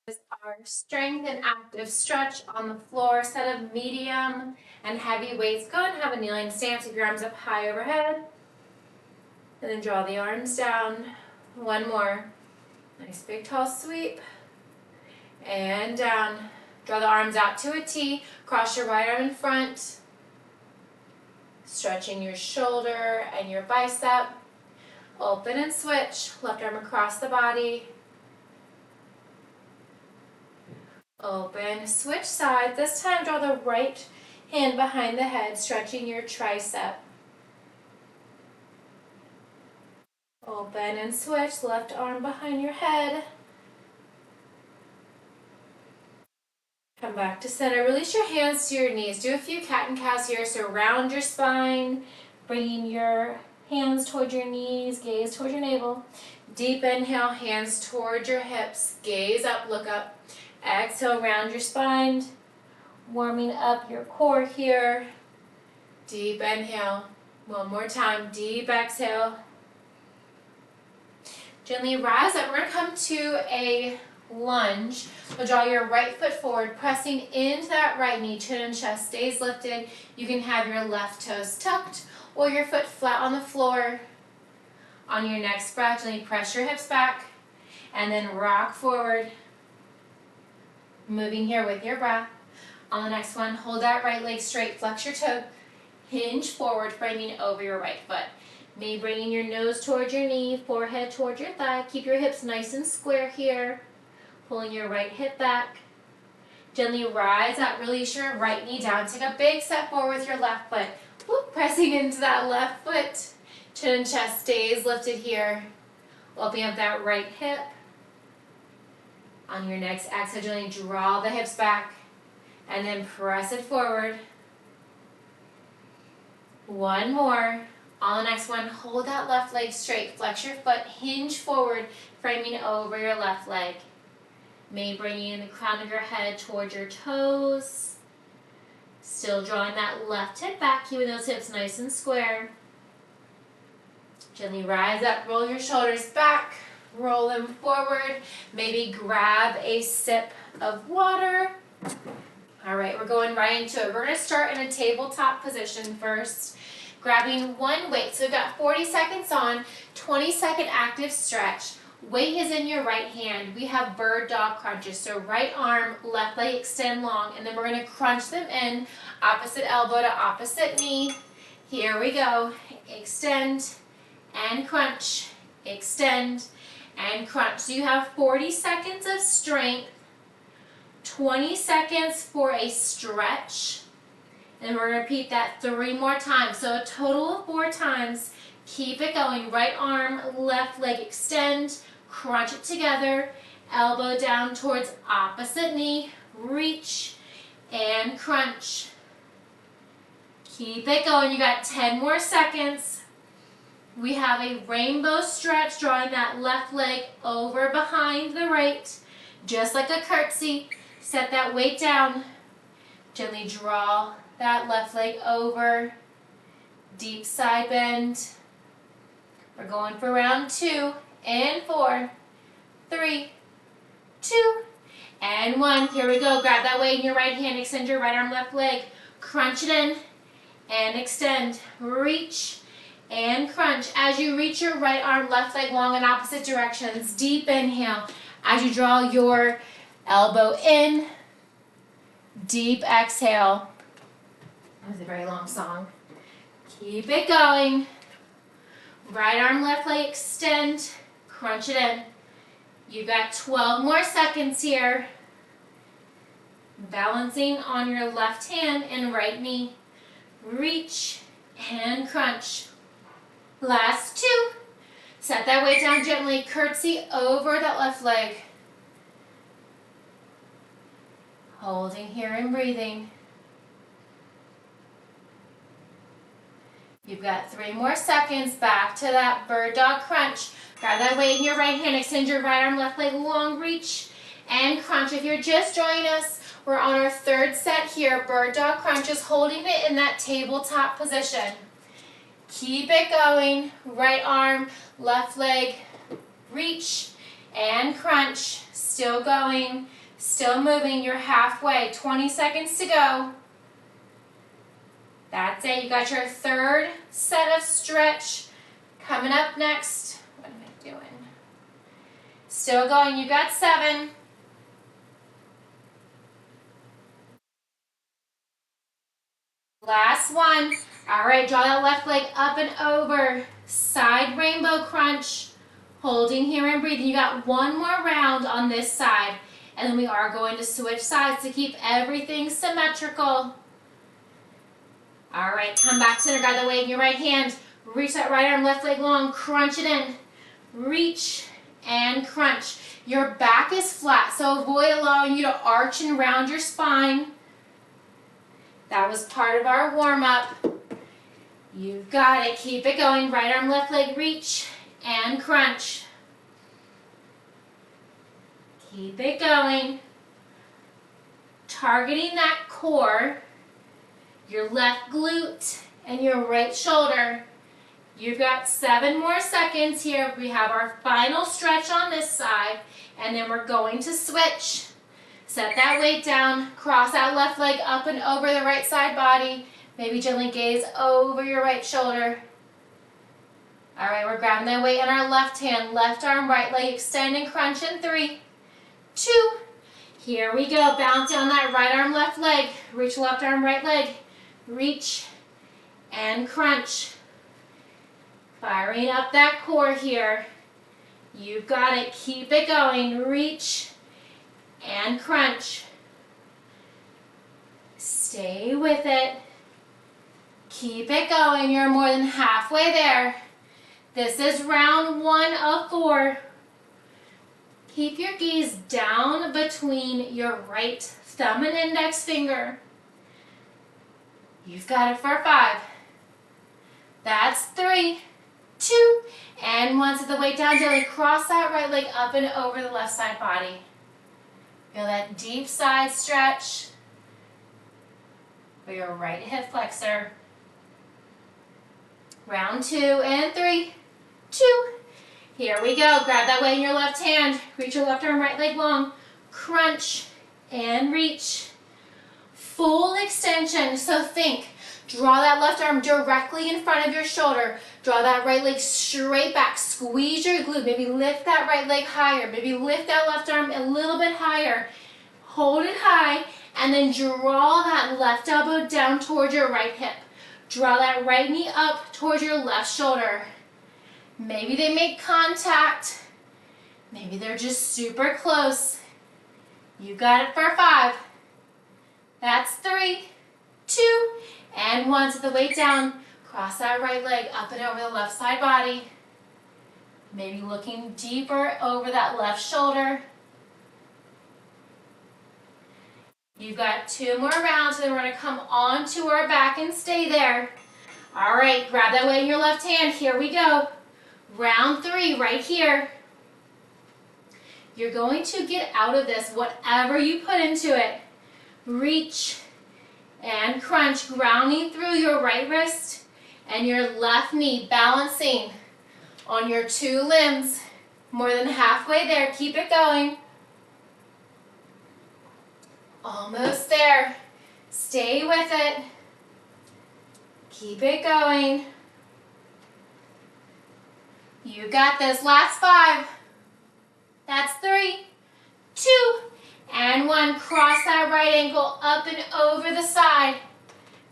Our strength and active stretch on the floor, set of medium and heavy weights. Go ahead and have a kneeling stance with your arms up high overhead. And then draw the arms down. One more. Nice big tall sweep. And down. Draw the arms out to a T. Cross your right arm in front. Stretching your shoulder and your bicep. Open and switch. Left arm across the body. Open, switch sides. This time draw the right hand behind the head, stretching your tricep. Open and switch, left arm behind your head. Come back to center. Release your hands to your knees. Do a few cat and cows here. So round your spine, bringing your hands towards your knees, gaze towards your navel. Deep inhale, hands towards your hips. Gaze up, look up. Exhale, round your spine, warming up your core here. Deep inhale. One more time, deep exhale. Gently rise up. We're going to come to a lunge. We'll draw your right foot forward, pressing into that right knee. Chin and chest stays lifted. You can have your left toes tucked or your foot flat on the floor. On your next breath, gently press your hips back and then rock forward. Moving here with your breath. On the next one, hold that right leg straight, flex your toe, hinge forward, framing over your right foot. Maybe bringing your nose towards your knee, forehead towards your thigh. Keep your hips nice and square here. Pulling your right hip back. Gently rise up, release your right knee down. Take a big step forward with your left foot. Whoop, pressing into that left foot. Chin and chest stays lifted here. Opening up that right hip. On your next exhale, gently draw the hips back and then press it forward. One more. On the next one, hold that left leg straight. Flex your foot, hinge forward, framing over your left leg. Maybe bringing the crown of your head towards your toes. Still drawing that left hip back, keeping those hips nice and square. Gently rise up, roll your shoulders back. Roll them forward. Maybe grab a sip of water. All right, we're going right into it. We're going to start in a tabletop position first, grabbing one weight. So we've got 40 seconds on, 20-second active stretch. Weight is in your right hand. We have bird dog crunches. So right arm, left leg extend long, and then we're going to crunch them in, opposite elbow to opposite knee. Here we go. Extend and crunch. Extend and crunch. So you have 40 seconds of strength, 20 seconds for a stretch, and we're going to repeat that 3 more times. So a total of 4 times. Keep it going. Right arm, left leg extend, crunch it together, elbow down towards opposite knee, reach and crunch. Keep it going. You got 10 more seconds. We have a rainbow stretch, drawing that left leg over behind the right, just like a curtsy. Set that weight down. Gently draw that left leg over. Deep side bend. We're going for round 2 and 4, 3, 2, and 1. Here we go. Grab that weight in your right hand. Extend your right arm, left leg. Crunch it in and extend. Reach and crunch. As you reach your right arm, left leg long in opposite directions. Deep inhale. As you draw your elbow in, deep exhale. That was a very long song. Keep it going. Right arm, left leg extend, crunch it in. You've got 12 more seconds here. Balancing on your left hand and right knee. Reach and crunch. Last 2. Set that weight down gently. Curtsy over that left leg. Holding here and breathing. You've got 3 more seconds. Back to that bird dog crunch. Grab that weight in your right hand. Extend your right arm, left leg long. Reach and crunch. If you're just joining us, we're on our 3rd set here. Bird dog crunches, holding it in that tabletop position. Keep it going. Right arm, left leg, reach and crunch. Still going. Still moving, you're halfway, 20 seconds to go. That's it, you got your third set of stretch coming up next. What am I doing? Still going, you got 7. Last one. All right, draw that left leg up and over. Side rainbow crunch. Holding here and breathing. You got one more round on this side. And then we are going to switch sides to keep everything symmetrical. All right, come back center. Grab the weight in your right hand. Reach that right arm, left leg long. Crunch it in. Reach and crunch. Your back is flat, so avoid allowing you to arch and round your spine. That was part of our warm-up. You've got it. Keep it going. Right arm, left leg, reach and crunch. Keep it going. Targeting that core, your left glute and your right shoulder. You've got 7 more seconds here. We have our final stretch on this side, and then we're going to switch. Set that weight down, cross that left leg up and over the right side body. Maybe gently gaze over your right shoulder. All right, we're grabbing that weight in our left hand, left arm, right leg, extend and crunch in 3, 2. Here we go, balance on that right arm, left leg. Reach left arm, right leg. Reach and crunch. Firing up that core here. You've got it, keep it going. Reach and crunch. Stay with it. Keep it going. You're more than halfway there. This is round 1 of 4. Keep your gaze down between your right thumb and index finger. You've got it for 5. That's 3, 2, and 1. Set the weight down gently. Cross that right leg up and over the left side body. Feel that deep side stretch for your right hip flexor. Round 2 and 3, 2. Here we go. Grab that weight in your left hand. Reach your left arm, right leg long. Crunch and reach. Full extension. So think. Draw that left arm directly in front of your shoulder. Draw that right leg straight back. Squeeze your glute. Maybe lift that right leg higher. Maybe lift that left arm a little bit higher. Hold it high and then draw that left elbow down towards your right hip. Draw that right knee up towards your left shoulder. Maybe they make contact. Maybe they're just super close. You got it for 5. That's 3, 2, and 1. Set the weight down. Cross that right leg up and over the left side body. Maybe looking deeper over that left shoulder. You've got 2 more rounds, and then we're going to come onto our back and stay there. All right, grab that weight in your left hand. Here we go. Round 3 right here. You're going to get out of this whatever you put into it. Reach and crunch, grounding through your right wrist and your left knee, balancing on your 2 limbs. More than halfway there. Keep it going. Almost there. Stay with it. Keep it going. You got this. Last 5. That's 3, 2, and 1. Cross that right ankle up and over the side.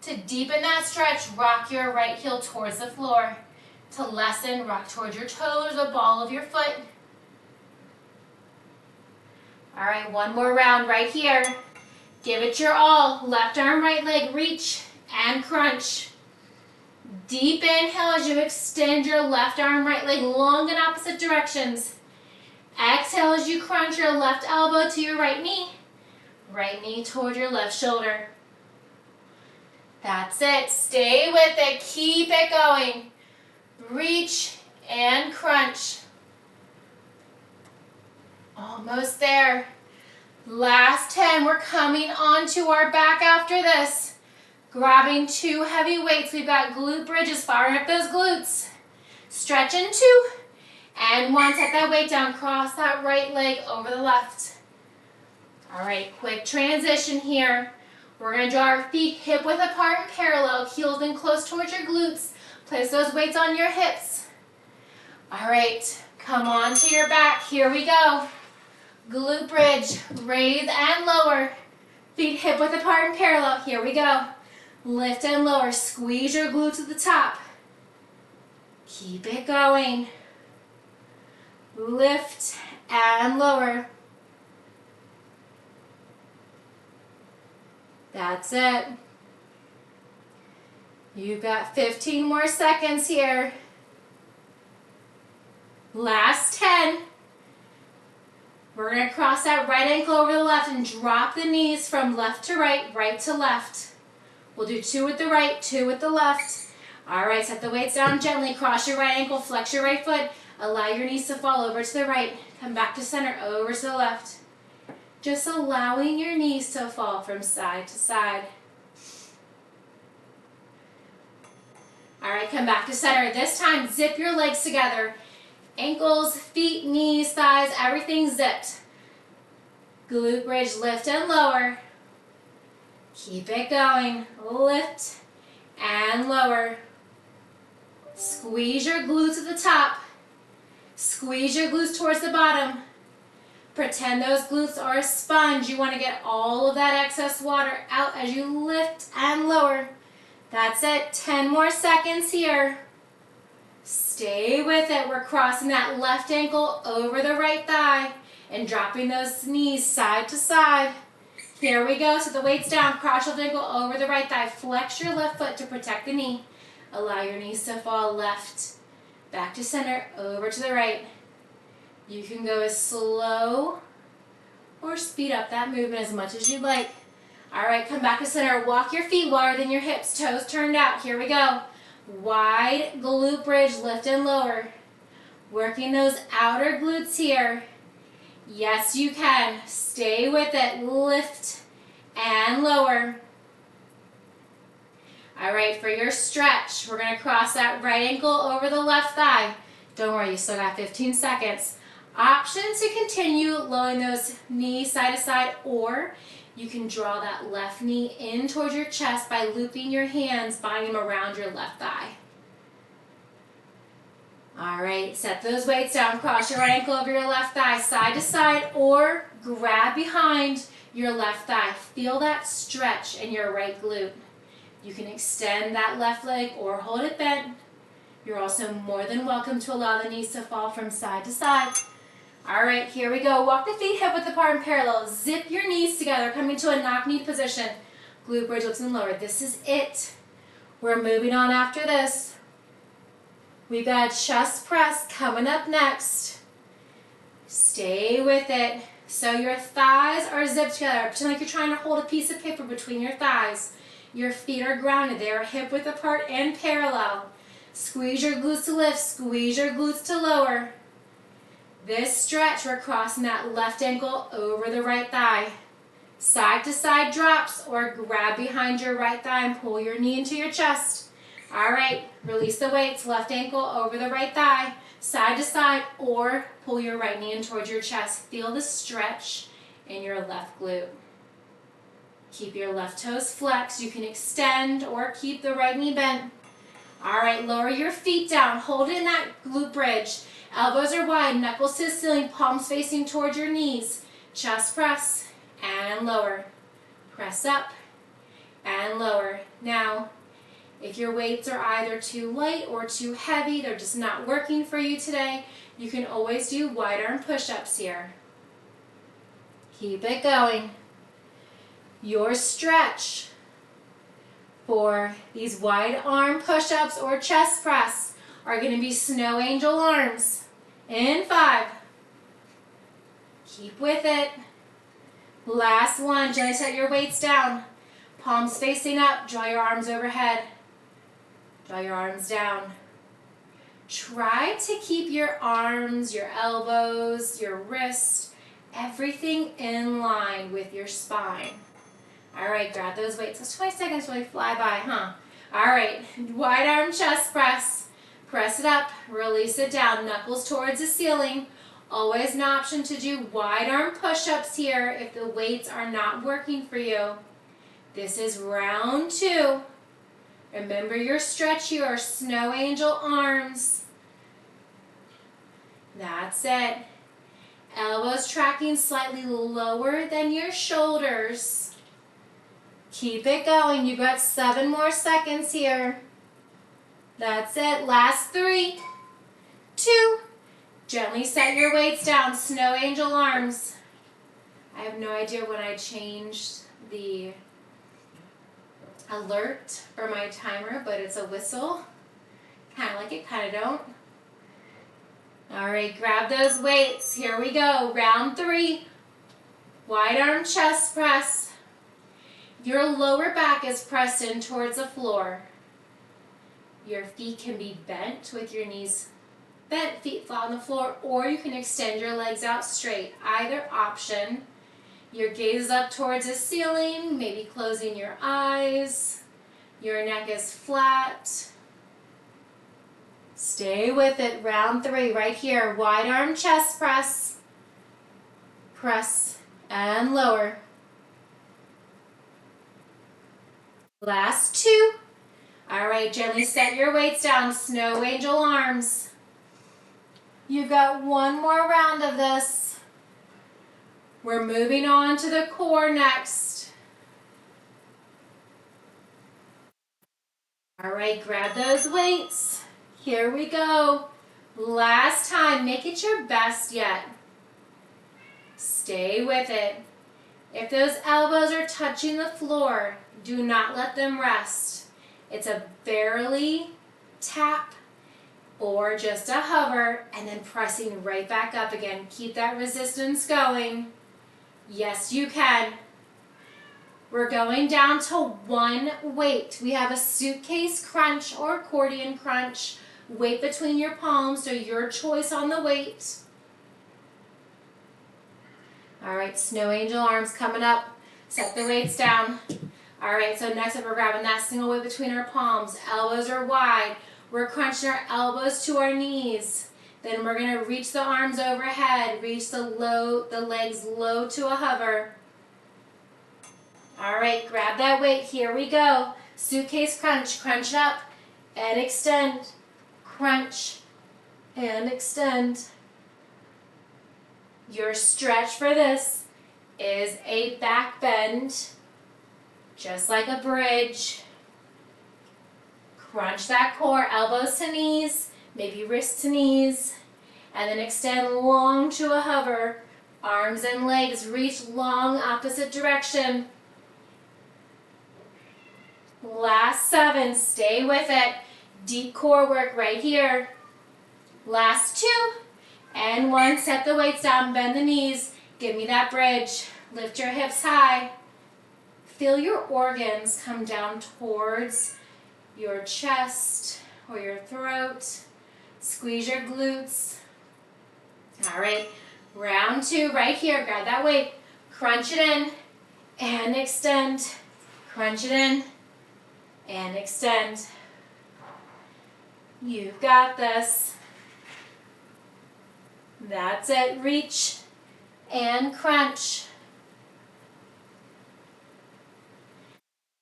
To deepen that stretch, rock your right heel towards the floor. To lessen, rock towards your toes, the ball of your foot. All right, 1 more round right here. Give it your all. Left arm, right leg, reach and crunch. Deep inhale as you extend your left arm, right leg long in opposite directions. Exhale as you crunch your left elbow to your right knee toward your left shoulder. That's it. Stay with it. Keep it going. Reach and crunch. Almost there. Last 10. We're coming onto our back after this. Grabbing 2 heavy weights. We've got glute bridges. Firing up those glutes. Stretch in 2. And 1. Set that weight down. Cross that right leg over the left. All right, quick transition here. We're gonna draw our feet hip width apart and parallel, heels in close towards your glutes. Place those weights on your hips. All right, come on to your back. Here we go. Glute bridge, raise and lower. Feet hip width apart and parallel. Here we go. Lift and lower. Squeeze your glutes to the top. Keep it going. Lift and lower. That's it. You've got 15 more seconds here. Last 10. We're going to cross that right ankle over the left and drop the knees from left to right, right to left. We'll do 2 with the right, 2 with the left. All right, set the weights down gently. Cross your right ankle, flex your right foot. Allow your knees to fall over to the right. Come back to center, over to the left. Just allowing your knees to fall from side to side. All right, come back to center. This time, zip your legs together. Ankles, feet, knees, thighs, everything zipped. Glute bridge, lift and lower. Keep it going. Lift and lower. Squeeze your glutes at the top. Squeeze your glutes towards the bottom. Pretend those glutes are a sponge. You want to get all of that excess water out as you lift and lower. That's it. 10 more seconds here. Stay with it. We're crossing that left ankle over the right thigh and dropping those knees side to side. Here we go. So the weight's down. Cross your left ankle over the right thigh. Flex your left foot to protect the knee. Allow your knees to fall left. Back to center. Over to the right. You can go as slow or speed up that movement as much as you'd like. All right, come back to center. Walk your feet wider than your hips. Toes turned out. Here we go. Wide glute bridge, lift and lower. Working those outer glutes here. Yes, you can. Stay with it. Lift and lower. All right, for your stretch, we're going to cross that right ankle over the left thigh. Don't worry, you still got 15 seconds. Option to continue lowering those knees side to side, or you can draw that left knee in towards your chest by looping your hands, binding them around your left thigh. All right, set those weights down. Cross your right ankle over your left thigh, side to side, or grab behind your left thigh. Feel that stretch in your right glute. You can extend that left leg or hold it bent. You're also more than welcome to allow the knees to fall from side to side. All right, here we go. Walk the feet hip width apart and parallel. Zip your knees together, coming to a knock-knee position. Glute bridge, lifts and lower. This is it. We're moving on after this. We've got chest press coming up next. Stay with it. So your thighs are zipped together. Pretend like you're trying to hold a piece of paper between your thighs. Your feet are grounded. They are hip width apart and parallel. Squeeze your glutes to lift. Squeeze your glutes to lower. This stretch, we're crossing that left ankle over the right thigh. Side to side drops, or grab behind your right thigh and pull your knee into your chest. All right, release the weights. Left ankle over the right thigh. Side to side, or pull your right knee in towards your chest. Feel the stretch in your left glute. Keep your left toes flexed. You can extend or keep the right knee bent. All right, lower your feet down. Hold in that glute bridge. Elbows are wide, knuckles to the ceiling, palms facing towards your knees. Chest press and lower. Press up and lower. Now, if your weights are either too light or too heavy, they're just not working for you today, you can always do wide arm push-ups here. Keep it going. Your stretch for these wide arm push-ups or chest press are going to be snow angel arms. In 5. Keep with it. Last one. Gently set your weights down. Palms facing up. Draw your arms overhead. Draw your arms down. Try to keep your arms, your elbows, your wrists, everything in line with your spine. All right, grab those weights. Those 20 seconds really fly by, huh? All right, wide arm chest press. Press it up, release it down, knuckles towards the ceiling, Always an option to do wide arm push-ups here if the weights are not working for you. This is round 2. Remember your stretch, your snow angel arms. That's it. Elbows tracking slightly lower than your shoulders. Keep it going. You've got 7 more seconds here. That's it. Last 3, 2. Gently set your weights down. Snow angel arms. I have no idea when I changed the alert for my timer, but it's a whistle. Kind of like it, kind of don't. All right, grab those weights. Here we go. Round 3. Wide arm chest press. Your lower back is pressed in towards the floor. Your feet can be bent with your knees bent, feet flat on the floor, or you can extend your legs out straight. Either option. Your gaze is up towards the ceiling, maybe closing your eyes. Your neck is flat. Stay with it. Round 3 right here. Wide arm chest press. Press and lower. Last 2. All right, gently set your weights down. Snow angel arms. You've got 1 more round of this. We're moving on to the core next. All right, grab those weights. Here we go. Last time. Make it your best yet. Stay with it. If those elbows are touching the floor, do not let them rest. It's a barely tap or just a hover, and then pressing right back up again. Keep that resistance going. Yes, you can. We're going down to 1 weight. We have a suitcase crunch or accordion crunch. Weight between your palms, so your choice on the weight. All right, snow angel arms coming up. Set the weights down. All right, so next up we're grabbing that single weight between our palms. Elbows are wide. We're crunching our elbows to our knees. Then we're going to reach the arms overhead. Reach the legs low to a hover. All right, grab that weight. Here we go. Suitcase crunch. Crunch it up and extend. Crunch and extend. Your stretch for this is a back bend, just like a bridge. Crunch that core, elbows to knees, maybe wrists to knees, and then extend long to a hover. Arms and legs reach long opposite direction. Last 7, stay with it. Deep core work right here. Last 2, and 1, set the weights down, bend the knees, give me that bridge. Lift your hips high. Feel your organs come down towards your chest or your throat. Squeeze your glutes. All right, round 2 right here. Grab that weight. Crunch it in and extend. Crunch it in and extend. You've got this. That's it. Reach and crunch.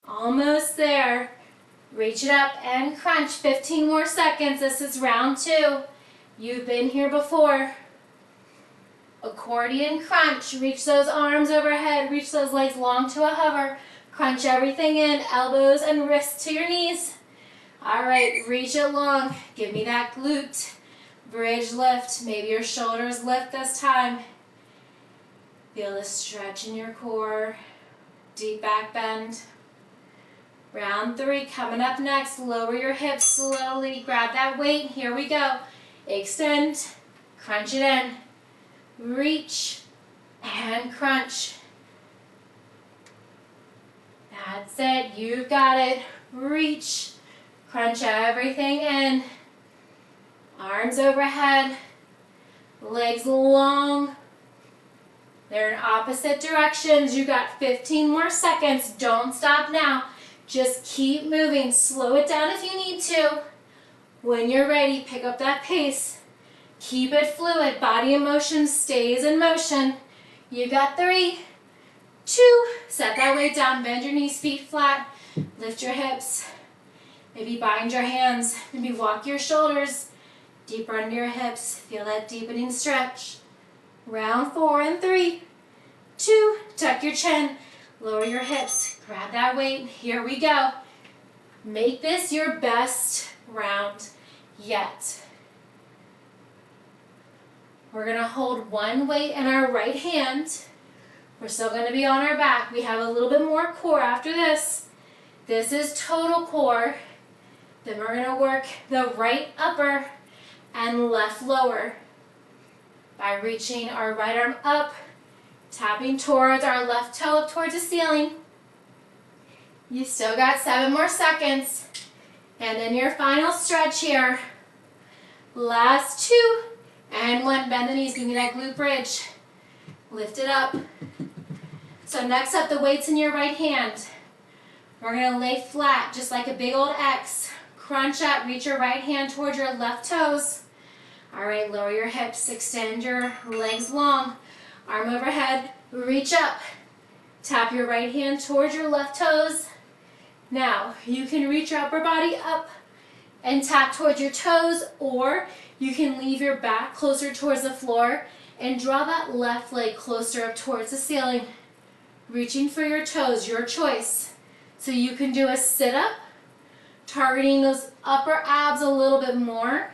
Almost there. Reach it up and crunch. 15 more seconds. This is round 2. You've been here before. Accordion crunch. Reach those arms overhead. Reach those legs long to a hover. Crunch everything in. Elbows and wrists to your knees. All right, reach it long. Give me that glute. Bridge lift. Maybe your shoulders lift this time. Feel the stretch in your core. Deep back bend. Round 3 coming up next. Lower your hips slowly. Grab that weight. Here we go. Extend. Crunch it in. Reach and crunch. That's it. You've got it. Reach. Crunch everything in. Arms overhead. Legs long. They're in opposite directions. You got 15 more seconds. Don't stop now. Just keep moving. Slow it down if you need to. When you're ready, pick up that pace. Keep it fluid. Body in motion stays in motion. You got 3, 2. Set that weight down. Bend your knees, feet flat. Lift your hips. Maybe bind your hands. Maybe walk your shoulders deeper under your hips. Feel that deepening stretch. Round 4 and 3, 2. Tuck your chin. Lower your hips. Grab that weight. Here we go. Make this your best round yet. We're going to hold one weight in our right hand. We're still going to be on our back. We have a little bit more core after this. This is total core. Then we're going to work the right upper and left lower by reaching our right arm up, tapping towards our left toe up towards the ceiling. You still got 7 more seconds. And then your final stretch here. Last 2 and 1. Bend the knees. Give me that glute bridge. Lift it up. So next up, the weight's in your right hand. We're going to lay flat just like a big old X. Crunch up. Reach your right hand towards your left toes. All right, lower your hips. Extend your legs long. Arm overhead. Reach up. Tap your right hand towards your left toes. Now, you can reach your upper body up and tap towards your toes, or you can leave your back closer towards the floor and draw that left leg closer up towards the ceiling. Reaching for your toes, your choice. So you can do a sit-up, targeting those upper abs a little bit more,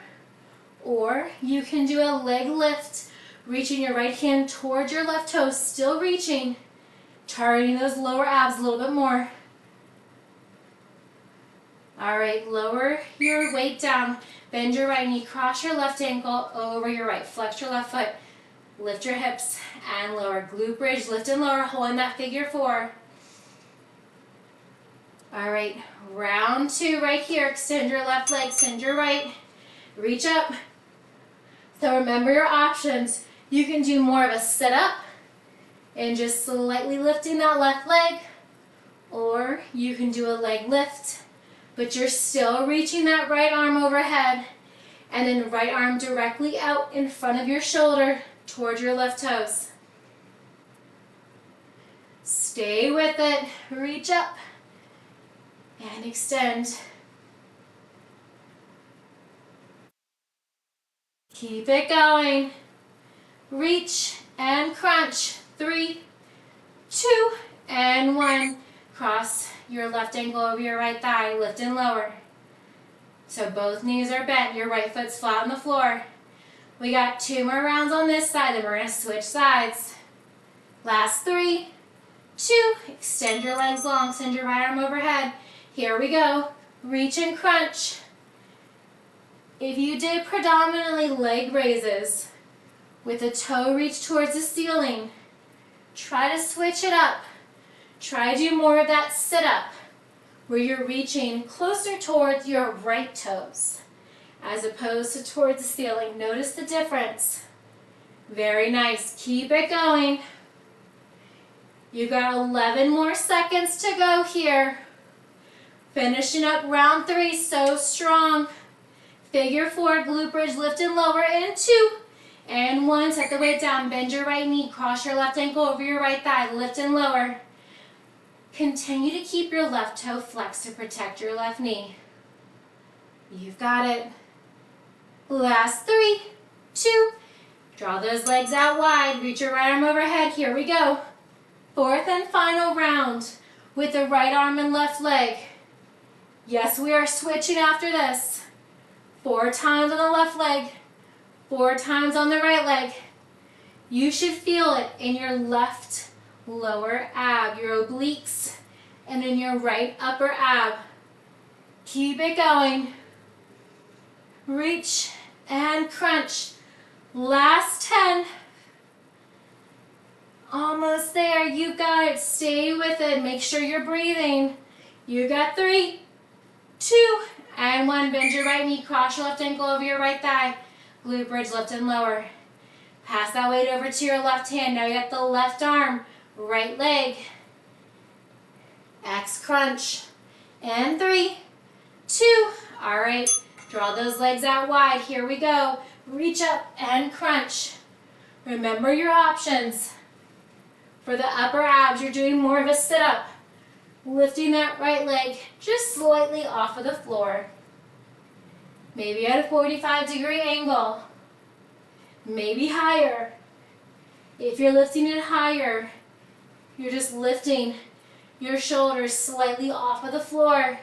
or you can do a leg lift, reaching your right hand towards your left toe, still reaching, targeting those lower abs a little bit more. All right, lower your weight down. Bend your right knee, cross your left ankle over your right. Flex your left foot. Lift your hips and lower. Glute bridge, lift and lower, holding that figure 4. All right, round 2 right here. Extend your left leg, extend your right. Reach up. So remember your options. You can do more of a sit-up and just slightly lifting that left leg, or you can do a leg lift, but you're still reaching that right arm overhead, and then right arm directly out in front of your shoulder towards your left toes. Stay with it. Reach up and extend. Keep it going. Reach and crunch. 3, 2, and 1. Cross your left ankle over your right thigh. Lift and lower. So both knees are bent. Your right foot's flat on the floor. We got 2 more rounds on this side, then we're going to switch sides. Last 3, 2. Extend your legs long. Send your right arm overhead. Here we go. Reach and crunch. If you did predominantly leg raises with a toe reach towards the ceiling, try to switch it up. Try to do more of that sit-up where you're reaching closer towards your right toes as opposed to towards the ceiling. Notice the difference. Very nice. Keep it going. You got 11 more seconds to go here. Finishing up round 3, so strong. Figure 4, glute bridge, lift and lower in 2 and 1. Set the weight down. Bend your right knee. Cross your left ankle over your right thigh. Lift and lower. Continue to keep your left toe flexed to protect your left knee. You've got it. Last 3, 2. Draw those legs out wide. Reach your right arm overhead. Here we go. 4th and final round with the right arm and left leg. Yes, we are switching after this. 4 times on the left leg, 4 times on the right leg. You should feel it in your left lower ab, your obliques, and in your right upper ab. Keep it going. Reach and crunch. Last 10. Almost there. You got it. Stay with it. Make sure you're breathing. You got 3, 2, and 1. Bend your right knee. Cross your left ankle over your right thigh. Glute bridge, lift and lower. Pass that weight over to your left hand. Now you got the left arm, right leg. X crunch. And 3, 2. All right. Draw those legs out wide. Here we go. reach up and crunch. Remember your options. For the upper abs, you're doing more of a sit-up, lifting that right leg just slightly off of the floor. Maybe at a 45-degree angle, maybe higher. If you're lifting it higher, you're just lifting your shoulders slightly off of the floor,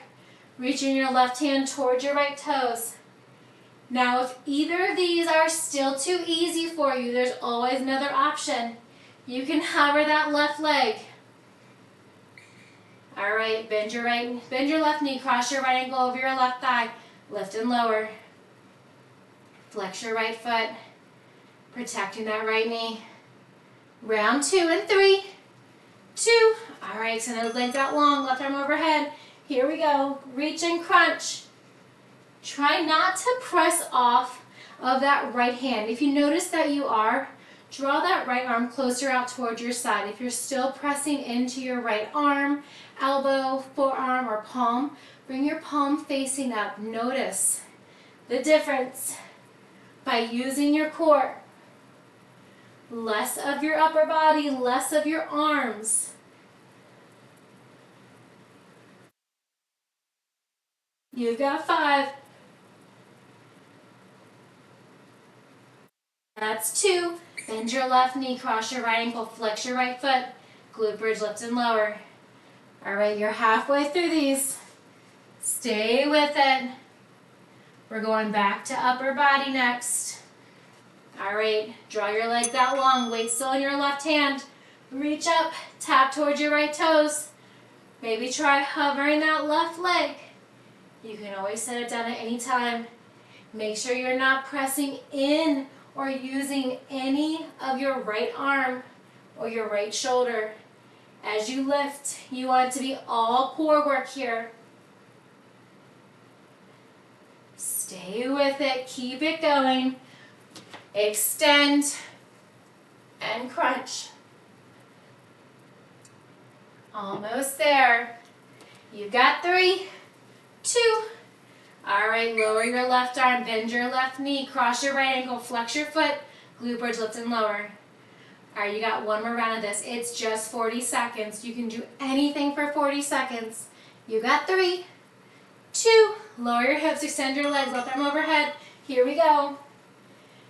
reaching your left hand towards your right toes. Now, if either of these are still too easy for you, there's always another option. You can hover that left leg. All right, bend your left knee, cross your right ankle over your left thigh, lift and lower. Flex your right foot, protecting that right knee. Round 2 and 3, 2. All right, so those legs out long, left arm overhead. Here we go, reach and crunch. Try not to press off of that right hand. If you notice that you are, draw that right arm closer out towards your side. If you're still pressing into your right arm, elbow, forearm, or palm, bring your palm facing up. Notice the difference by using your core. Less of your upper body, less of your arms. You've got 5. That's 2. Bend your left knee, cross your right ankle, flex your right foot, glute bridge, lift and lower. All right, you're halfway through these. Stay with it. We're going back to upper body next. All right, draw your legs out long, weight still in your left hand. Reach up, tap towards your right toes. Maybe try hovering that left leg. You can always set it down at any time. Make sure you're not pressing in or using any of your right arm or your right shoulder. As you lift, you want it to be all core work here. Stay with it, keep it going. Extend and crunch. Almost there. You got 3, 2. All right, lower your left arm, bend your left knee, cross your right ankle, flex your foot, glute bridge, lift and lower. All right, you got one more round of this. It's just 40 seconds. You can do anything for 40 seconds. You got 3, 2. Lower your hips, extend your legs, left arm overhead. Here we go.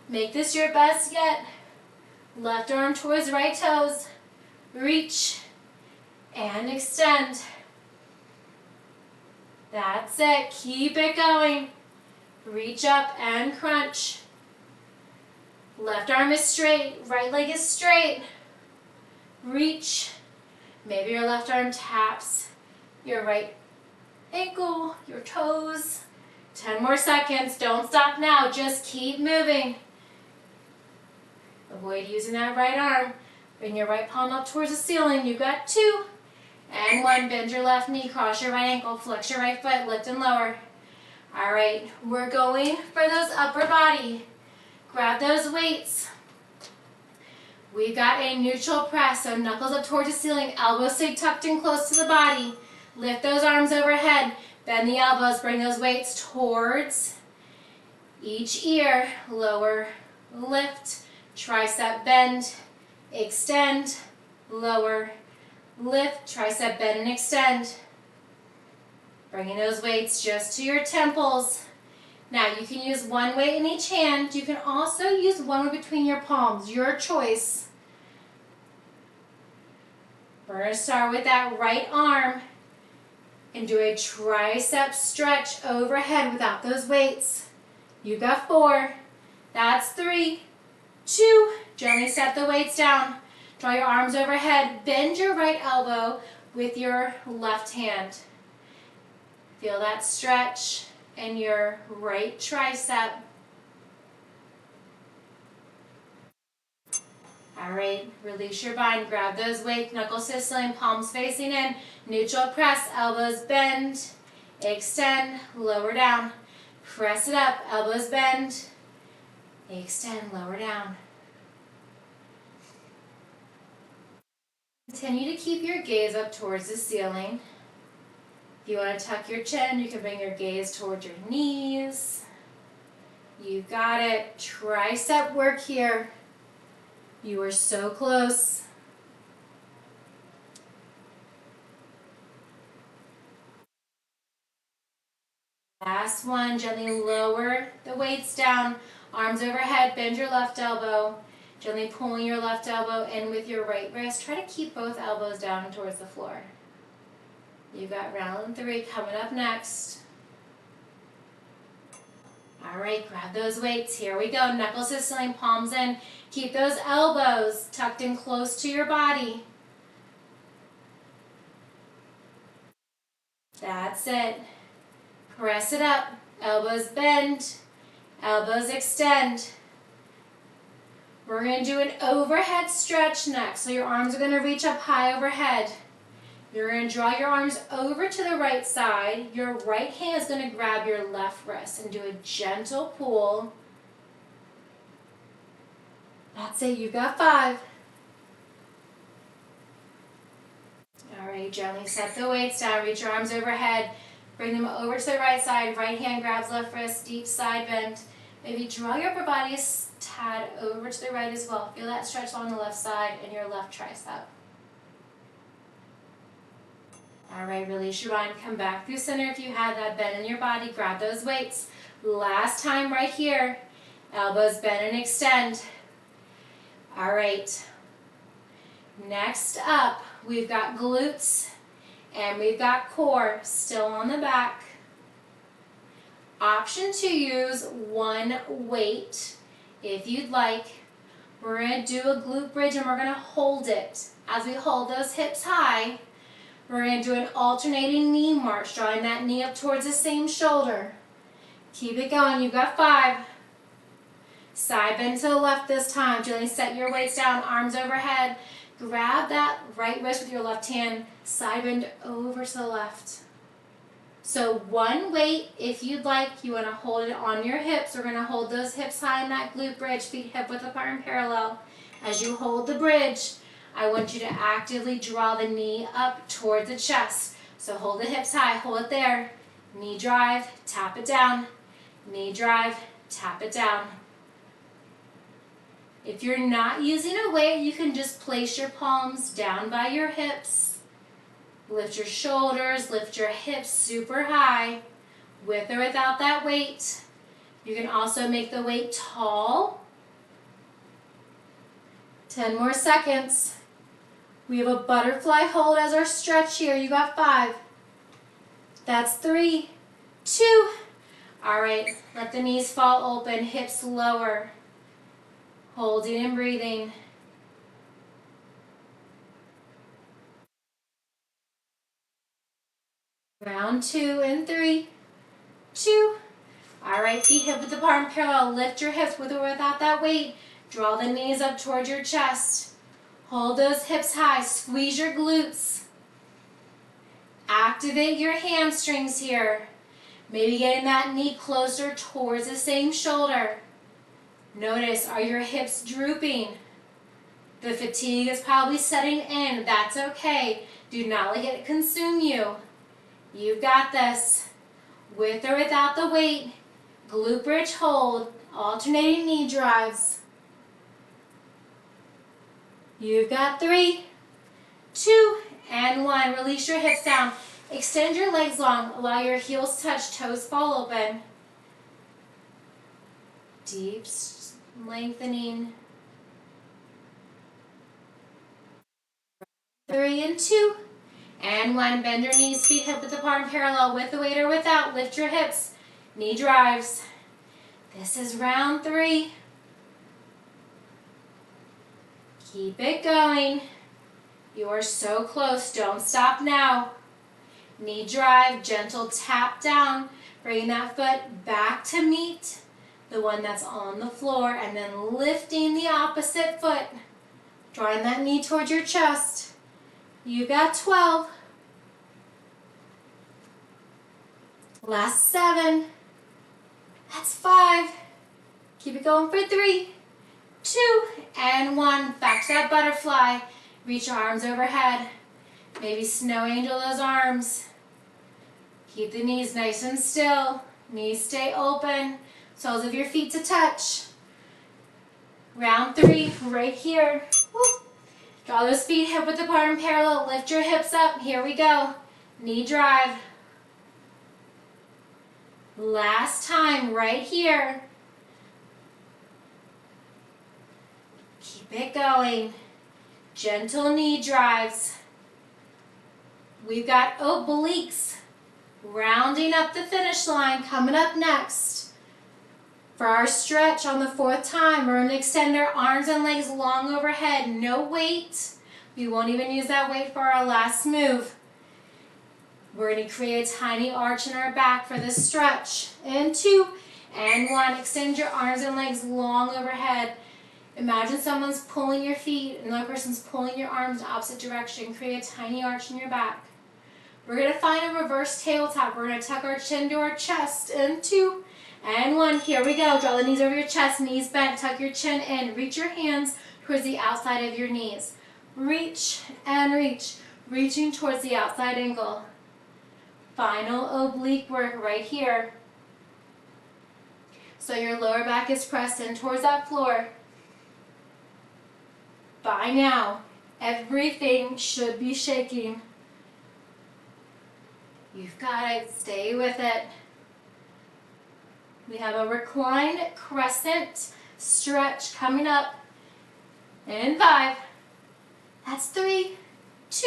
Make this your best yet. Left arm towards right toes. Reach and extend. That's it. Keep it going. Reach up and crunch. Left arm is straight. Right leg is straight. Reach. Maybe your left arm taps your right ankle, your toes. 10 more seconds. Don't stop now. Just keep moving. Avoid using that right arm. Bring your right palm up towards the ceiling. You got 2. And 1. Bend your left knee, cross your right ankle, flex your right foot, lift and lower. All right, we're going for those upper body. Grab those weights. We've got a neutral press, so knuckles up towards the ceiling, elbows stay tucked in close to the body. Lift those arms overhead, bend the elbows, bring those weights towards each ear. Lower, lift, tricep bend, extend, lower, lift, tricep bend and extend. Bringing those weights just to your temples. Now you can use one weight in each hand. You can also use one between your palms, your choice. We're going to start with that right arm and do a tricep stretch overhead without those weights. You got 4. That's 3, 2. Gently set the weights down. Draw your arms overhead. Bend your right elbow with your left hand. Feel that stretch in your right tricep. All right, release your bind. Grab those weights, knuckles to the ceiling, palms facing in. Neutral press, elbows bend, extend, lower down. Press it up, elbows bend, extend, lower down. Continue to keep your gaze up towards the ceiling. If you want to tuck your chin, you can bring your gaze towards your knees. You got it. Tricep work here. You are so close. Last one, gently lower the weights down, arms overhead, bend your left elbow, gently pulling your left elbow in with your right wrist. Try to keep both elbows down towards the floor. You've got round 3 coming up next. All right, grab those weights. Here we go. Knuckles to ceiling, palms in. Keep those elbows tucked in close to your body. That's it. Press it up. Elbows bend. Elbows extend. We're going to do an overhead stretch next. So your arms are going to reach up high overhead. You're going to draw your arms over to the right side. Your right hand is going to grab your left wrist and do a gentle pull. That's it. You got 5. All right, gently set the weights down. Reach your arms overhead. Bring them over to the right side. Right hand grabs left wrist. Deep side bend. Maybe draw your upper body a tad over to the right as well. Feel that stretch on the left side and your left tricep. All right, release your mind. Come back through center if you had that bend in your body. Grab those weights. Last time right here. Elbows bend and extend. All right. Next up, we've got glutes and we've got core still on the back. Option to use one weight if you'd like. We're going to do a glute bridge and we're going to hold it. As we hold those hips high, we're going to do an alternating knee march, drawing that knee up towards the same shoulder. Keep it going. You've got 5. Side bend to the left this time. Gently set your weights down, arms overhead. Grab that right wrist with your left hand. Side bend over to the left. So one weight, if you'd like, you want to hold it on your hips. We're going to hold those hips high in that glute bridge, feet hip width apart and parallel. As you hold the bridge, I want you to actively draw the knee up towards the chest. So hold the hips high, hold it there. Knee drive, tap it down. Knee drive, tap it down. If you're not using a weight, you can just place your palms down by your hips. Lift your shoulders, lift your hips super high, with or without that weight. You can also make the weight tall. 10 more seconds. We have a butterfly hold as our stretch here. You got 5. That's 3, 2. All right, let the knees fall open, hips lower. Holding and breathing. Round 2 and 3, 2. All right, feet hip width apart and parallel. Lift your hips with or without that weight. Draw the knees up towards your chest. Hold those hips high. Squeeze your glutes. Activate your hamstrings here. Maybe getting that knee closer towards the same shoulder. Notice, are your hips drooping? The fatigue is probably setting in. That's okay. Do not let it consume you. You've got this. With or without the weight, glute bridge hold, alternating knee drives. You've got 3, 2, and 1. Release your hips down. Extend your legs long. Allow your heels to touch, toes fall open. Deep lengthening. 3 and 2. And 1. Bend your knees, feet hip width apart and parallel, with the weight or without. Lift your hips. Knee drives. This is round 3. Keep it going. You are so close. Don't stop now. Knee drive, gentle tap down. Bring that foot back to meet the one that's on the floor, and then lifting the opposite foot. Drawing that knee towards your chest. You got 12. Last 7. That's 5. Keep it going for 3, 2, and 1. Back to that butterfly. Reach your arms overhead. Maybe snow angel those arms. Keep the knees nice and still. Knees stay open. Soles of your feet to touch. Round 3, right here. Woo. Draw those feet hip width apart and parallel. Lift your hips up. Here we go. Knee drive. Last time, right here. Keep it going. Gentle knee drives. We've got obliques rounding up the finish line. Coming up next. For our stretch on the 4th time, we're going to extend our arms and legs long overhead. No weight. We won't even use that weight for our last move. We're going to create a tiny arch in our back for this stretch. And 2, and 1. Extend your arms and legs long overhead. Imagine someone's pulling your feet and another person's pulling your arms in the opposite direction. Create a tiny arch in your back. We're going to find a reverse tabletop. We're going to tuck our chin to our chest. And 2, and 1. Here we go. Draw the knees over your chest, knees bent. Tuck your chin in. Reach your hands towards the outside of your knees. Reach and reach. Reaching towards the outside ankle. Final oblique work right here. So your lower back is pressed in towards that floor. By now, everything should be shaking. You've got it. Stay with it. We have a reclined crescent stretch coming up. In 5. That's 3, 2.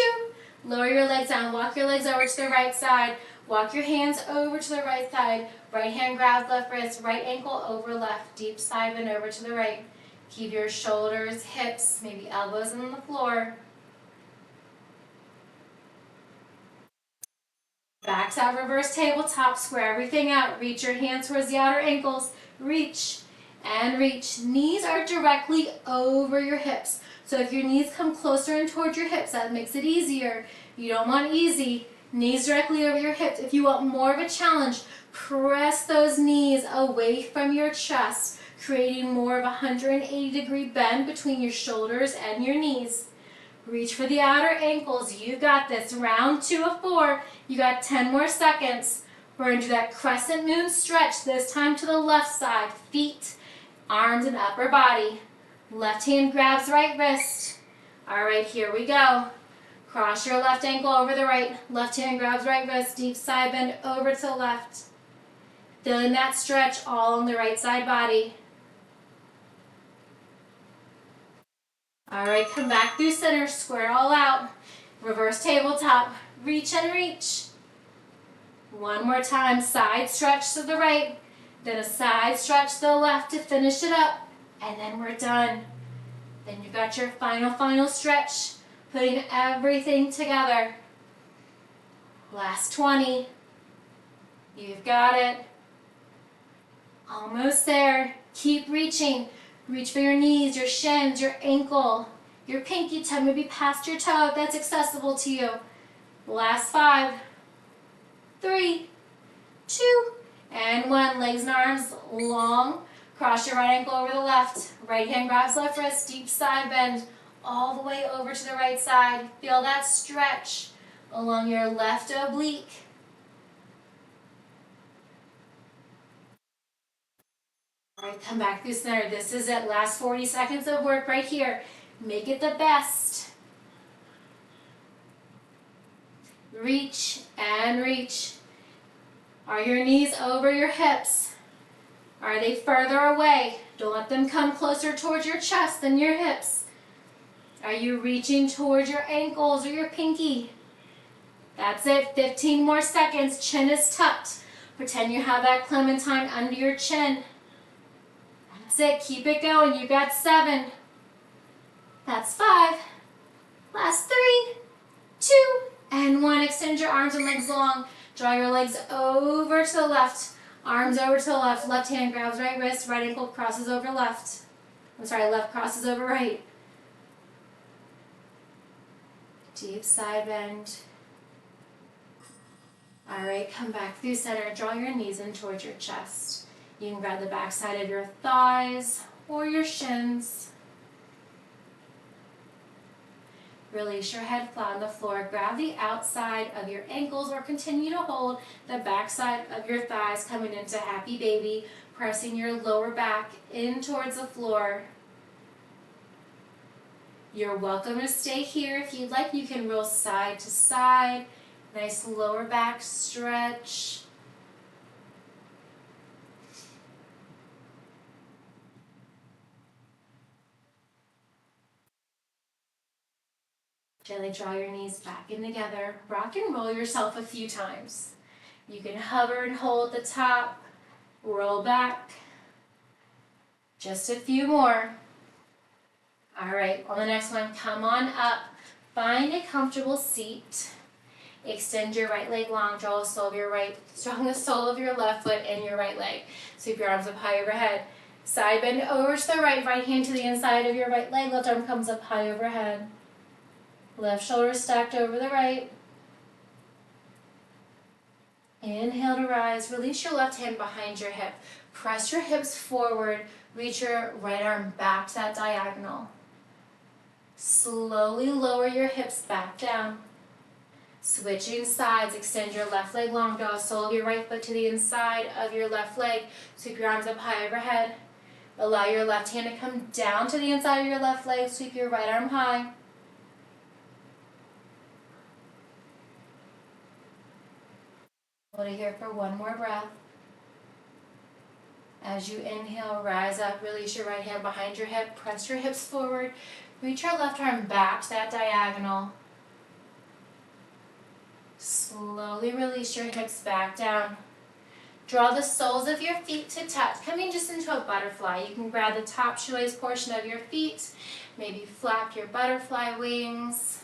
Lower your legs down. Walk your legs over to the right side. Walk your hands over to the right side. Right hand grabs left wrist. Right ankle over left. Deep side bend over to the right. Keep your shoulders, hips, maybe elbows on the floor. Back to that reverse tabletop. Square everything out. Reach your hands towards the outer ankles. Reach and reach. Knees are directly over your hips. So if your knees come closer in towards your hips, that makes it easier. You don't want easy. Knees directly over your hips. If you want more of a challenge, press those knees away from your chest, creating more of a 180-degree bend between your shoulders and your knees. Reach for the outer ankles. You got this. Round 2 of 4. You got 10 more seconds. We're going to do that crescent moon stretch, this time to the left side. Feet, arms, and upper body. Left hand grabs right wrist. All right, here we go. Cross your left ankle over the right. Left hand grabs right wrist. Deep side bend over to the left. Feeling that stretch all on the right side body. All right, come back through center. Square all out. Reverse tabletop. Reach and reach. One more time. Side stretch to the right. Then a side stretch to the left to finish it up. And then we're done. Then you've got your final stretch, putting everything together. Last 20. You've got it. Almost there. Keep reaching. Reach for your knees, your shins, your ankle, your pinky toe, maybe past your toe if that's accessible to you. Last 5, 3, 2, and 1. Legs and arms long. Cross your right ankle over the left. Right hand grabs left wrist. Deep side bend all the way over to the right side. Feel that stretch along your left oblique. All right, come back through center. This is it. Last 40 seconds of work right here. Make it the best. Reach and reach. Are your knees over your hips? Are they further away? Don't let them come closer towards your chest than your hips. Are you reaching towards your ankles or your pinky? That's it. 15 more seconds. Chin is tucked. Pretend you have that clementine under your chin. That's it. Keep it going. You got 7. That's 5. Last 3, 2, and 1. Extend your arms and legs long. Draw your legs over to the left. Arms over to the left. Left hand grabs right wrist. Right ankle crosses over left. Left crosses over right. Deep side bend. All right, come back through center. Draw your knees in towards your chest. You can grab the back side of your thighs or your shins. Release your head flat on the floor. Grab the outside of your ankles or continue to hold the backside of your thighs coming into happy baby, pressing your lower back in towards the floor. You're welcome to stay here. If you'd like, you can roll side to side. Nice lower back stretch. Gently draw your knees back in together. Rock and roll yourself a few times. You can hover and hold the top. Roll back. Just a few more. All right, on the next one, come on up. Find a comfortable seat. Extend your right leg long, draw the sole of your left foot and your right leg. Sweep your arms up high overhead. Side bend over to the right hand to the inside of your right leg. Left arm comes up high overhead. Left shoulder stacked over the right. Inhale to rise. Release your left hand behind your hip. Press your hips forward. Reach your right arm back to that diagonal. Slowly lower your hips back down. Switching sides, extend your left leg long, draw the sole of your right foot to the inside of your left leg. Sweep your arms up high overhead. Allow your left hand to come down to the inside of your left leg. Sweep your right arm high. Hold it here for one more breath. As you inhale, rise up, release your right hand behind your hip, press your hips forward, reach your left arm back to that diagonal. Slowly release your hips back down. Draw the soles of your feet to touch, coming just into a butterfly. You can grab the top shoelace portion of your feet, maybe flap your butterfly wings.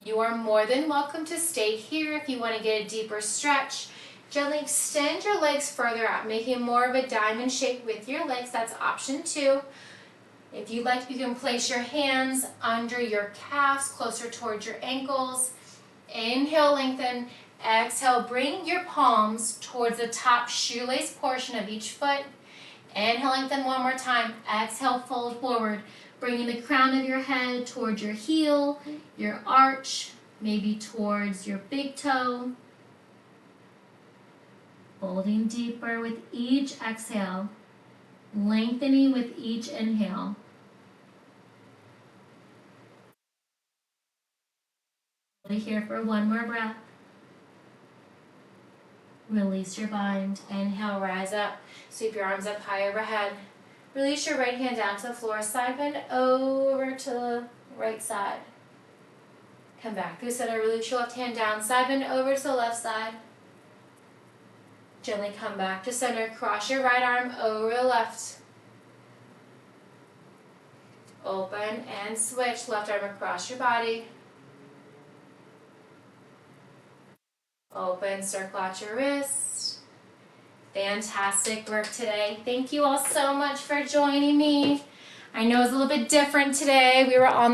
You are more than welcome to stay here if you want to get a deeper stretch. Gently extend your legs further out, making more of a diamond shape with your legs. That's option 2. If you like, you can place your hands under your calves, closer towards your ankles. Inhale, lengthen. Exhale, bring your palms towards the top shoelace portion of each foot. Inhale, lengthen one more time. Exhale, fold forward, bringing the crown of your head towards your heel, your arch, maybe towards your big toe. Folding deeper with each exhale, lengthening with each inhale. Hold it here for one more breath. Release your bind. Inhale, rise up. Sweep your arms up high overhead. Release your right hand down to the floor. Side bend over to the right side. Come back through center. Release your left hand down. Side bend over to the left side. Gently come back to center. Cross your right arm over the left. Open and switch. Left arm across your body. Open, circle out your wrist. Fantastic work today. Thank you all so much for joining me. I know it's a little bit different today. We were on